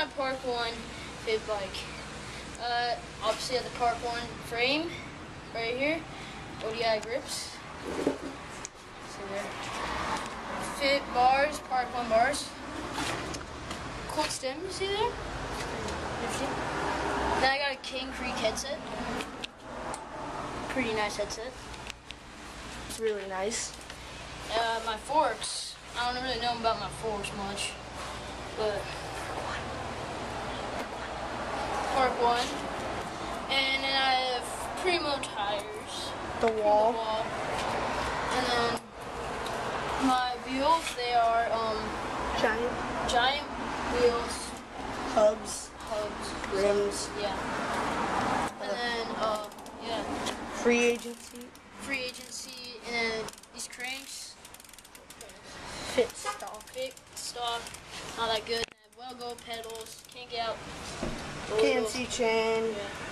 my Park 1 Fit bike. Obviously I have the Park 1 frame right here. ODI grips. See there. Fit bars, Park 1 bars. Cold stem, you see there? Then I got a King Creek headset. Pretty nice headset. It's really nice. My forks. I don't really know about my forks much, but Park 1. And then I have Primo tires. The wall. And then my wheels, they are giant wheels. Hubs. Rims. Yeah. And then yeah. Free agency. Free agency, and then these cranks. Fit stock. Fit stock. Not that good. And well go pedals. Can't get out. KNC chain. Yeah.